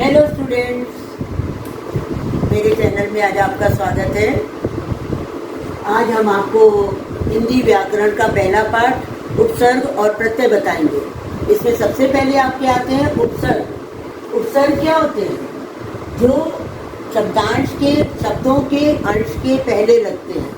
Hello students, मेरे channel में आज आपका स्वागत है। आज हम आपको हिंदी व्याकरण का पहला पाठ उपसर्ग और प्रत्यय बताएंगे। इसमें सबसे पहले आपके आते हैं उपसर्ग। उपसर्ग क्या होते हैं? जो शब्दांश के शब्दों के अंश के पहले लगते हैं,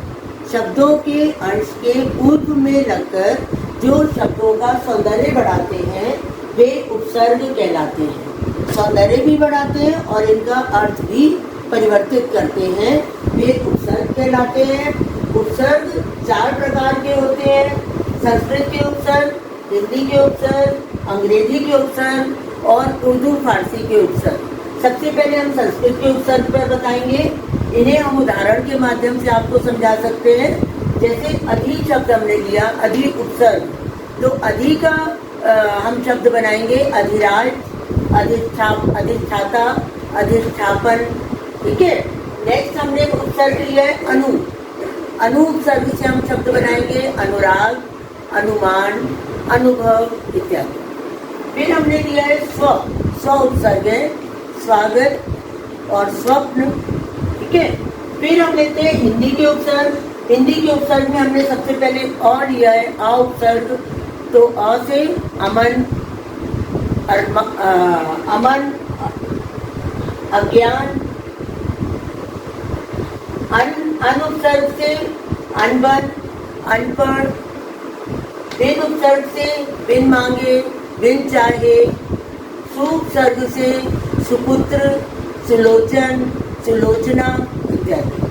शब्दों के अंश के पूर्व में लगकर जो शब्दों का सौंदर्य बढ़ाते हैं वे उपसर्ग कहलाते हैं। सौंदर्य भी बढ़ाते हैं और इनका अर्थ भी परिवर्तित करते हैं, वे उपसर्ग कहलाते हैं। उपसर्ग 4 प्रकार के होते हैं: संस्कृत के उपसर्ग, हिंदी के उपसर्ग, अंग्रेजी के उपसर्ग और उर्दू फारसी के उपसर्ग। सबसे पहले हम संस्कृत के उपसर्ग पर बताएंगे। इन्हें हम उदाहरण के माध्यम से आपको समझा सकते हैं। जैसे अधि शब्द हमने लिया, अधि उपसर्ग, तो अधि का हम शब्द बनाएंगे अधिराज, अधिष्ठाता, अधिष्ठापन। ठीक है। नेक्स्ट हमने उपसर्ग लिया है अनु। अनु उपसर्ग से हम शब्द बनाएंगे अनुराग, अनुमान, अनुभव इत्यादि। फिर हमने लिया है स्व। स्व उपसर्ग है स्वागत और स्वप्न। ठीक है। फिर हम लेते हैं हिंदी के उपसर्ग। हिंदी के उपसर्ग में हमने सबसे पहले अ लिया है, अ उपसर्ग। तो अ से अमन, अमन, अज्ञान। अन उपसर्ग से अनबन, अनपढ़। बिन उपसर्ग से बिन मांगे, बिन चाहे। सु उपसर्ग से सुपुत्र, सुलोचन, सुलोचना इत्यादि।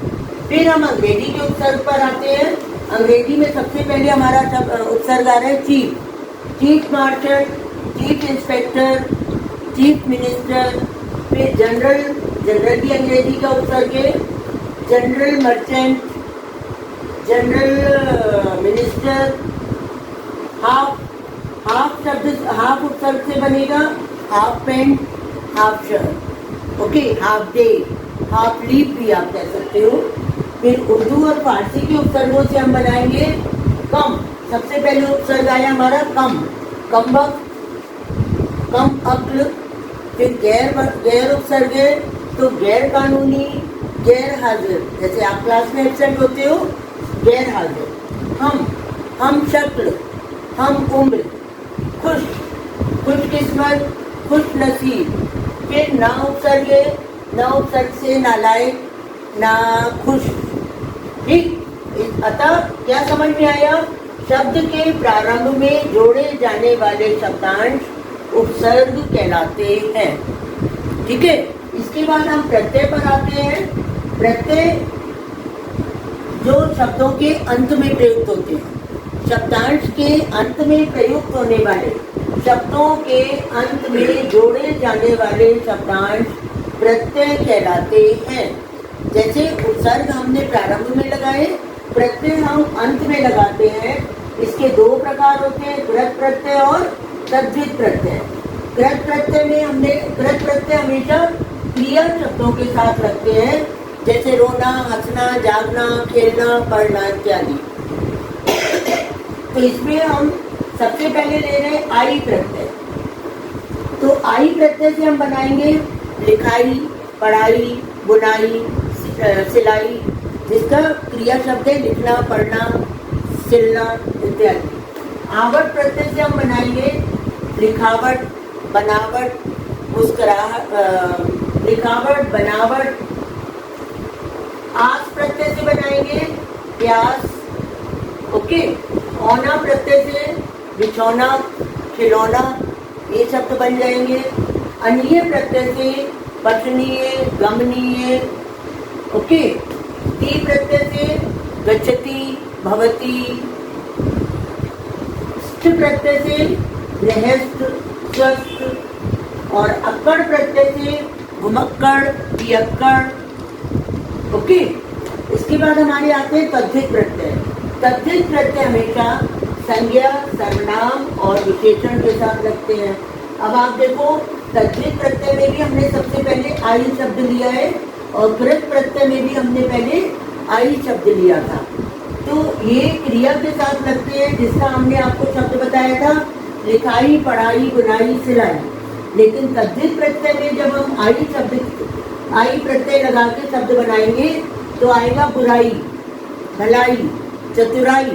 फिर हम अंग्रेजी के उपसर्ग पर आते हैं। अंग्रेजी में सबसे पहले हमारा उपसर्ग आ रहा है chief. Chief marshal, chief inspector, chief minister. फिर जनरल, जनरल भी अंग्रेजी का उपसर्ग है। General merchant, general minister. Half, half शब्द हाफ उपसर्ग से बनेगा half pant, half shirt. Okay, half day, half leave भी आप कह सकते हो। फिर उर्दू और फारसी के उपसर्गों से हम बनाएंगे कम। सबसे पहले उपसर्ग आया हमारा कम, कम वक्त, कम अक्ल। फिर गैर उपसर्ग है तो गैर कानूनी, गैर हाजिर। जैसे आप क्लास में एब्सेंट होते हो, गैर हाजिर। हम शक्ल, हम उम्र। खुश, खुशकिस्मत, खुश नसीब। फिर ना उपसर्ग है, ना उपसर्ग से नालायक, ना खुश। ठीक। अतः क्या समझ में आया? शब्द के प्रारंभ में जोड़े जाने वाले शब्दांश उपसर्ग कहलाते हैं। ठीक है। इसके बाद हम प्रत्यय पर आते हैं। प्रत्यय जो शब्दों के अंत में प्रयुक्त होते हैं, शब्दांश के अंत में प्रयुक्त होने वाले शब्दों के अंत में जोड़े जाने वाले शब्दांश प्रत्यय कहलाते हैं। जैसे उपसर्ग हमने प्रारंभ में लगाए, प्रत्यय हम अंत में लगाते हैं। इसके 2 प्रकार होते हैं, कृत प्रत्यय और तद्धित प्रत्यय। कृत प्रत्यय में हमने कृत प्रत्यय हमेशा क्रिया शब्दों के साथ रखते हैं, जैसे रोना, हंसना, जागना, खेलना, पढ़ना इत्यादि। तो इसमें हम सबसे पहले ले रहे हैं आई प्रत्यय। तो आई प्रत्यय से हम बनाएंगे लिखाई, पढ़ाई, बुनाई, सिलाई, जिसका क्रिया शब्द है लिखना, पढ़ना, सिलना इत्यादि। आवट प्रत्यय से हम बनाएंगे लिखावट, बनावट, मुस्कुराहट, लिखावट, बनावट। आस प्रत्यय से बनाएंगे प्यास। ओके। औना प्रत्यय से बिछौना, खिलौना, ये शब्द बन जाएंगे। अन्य प्रत्यय से पठनीय, गमनीय। ओके। ती प्रत्यय से गच्छति, भवति। स्थ प्रत्यय से गृहस्थ, स्वस्थ। और अक्कड़ प्रत्यय से घुमक्कड़, पियक्कड़। ओके। इसके बाद हमारे आते हैं तद्धित प्रत्यय। तद्धित प्रत्यय हमेशा संज्ञा, सर्वनाम और विशेषण के साथ लगते हैं। अब आप देखो, तद्धित प्रत्यय में भी हमने सबसे पहले आई शब्द लिया है और कृत प्रत्यय में भी हमने पहले आई शब्द लिया था। तो ये क्रिया के साथ लगते हैं, जिसका हमने आपको शब्द बताया था लिखाई, पढ़ाई, बुनाई, सिलाई। लेकिन तद्धित प्रत्यय में जब हम आई प्रत्यय लगा के शब्द बनाएंगे तो आएगा बुराई, भलाई, चतुराई।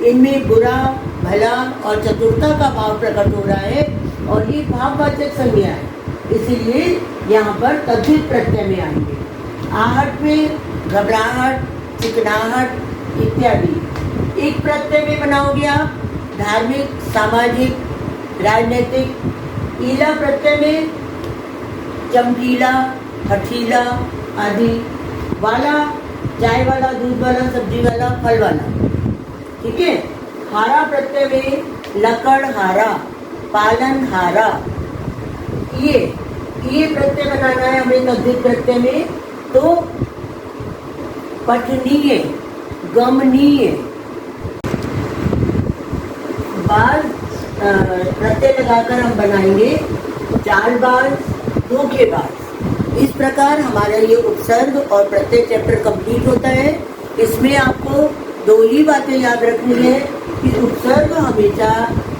इनमें बुरा, भला और चतुरता का भाव प्रकट हो रहा है और ये भाववाचक संज्ञा है, इसीलिए यहाँ पर तद्धित प्रत्यय में आएंगे। आहट में घबराहट, चिकनाहट इत्यादि। एक प्रत्यय में बनाओगे आप धार्मिक, सामाजिक, राजनीतिक। ईला प्रत्यय में चमकीला, हठीला आदि। वाला चाय वाला, दूध वाला, सब्जी वाला, फल वाला, ठीक है। हारा प्रत्यय में लकड़हारा, पालनहारा। ये प्रत्यय बनाना है हमें तद्धित प्रत्यय में, तो पठनीय, गमनीय। बार प्रत्यय लगाकर हम बनाएंगे चालबाज, धोखेबाज। इस प्रकार हमारा ये उपसर्ग और प्रत्यय चैप्टर कंप्लीट होता है। इसमें आपको दो ही बातें याद रखनी है कि उपसर्ग हमेशा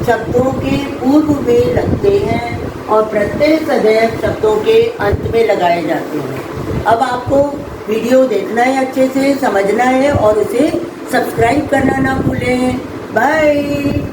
शब्दों के पूर्व में लगते हैं और प्रत्यय सदैव शब्दों के अंत में लगाए जाते हैं। अब आपको वीडियो देखना है, अच्छे से समझना है और उसे सब्सक्राइब करना ना भूलें। बाय।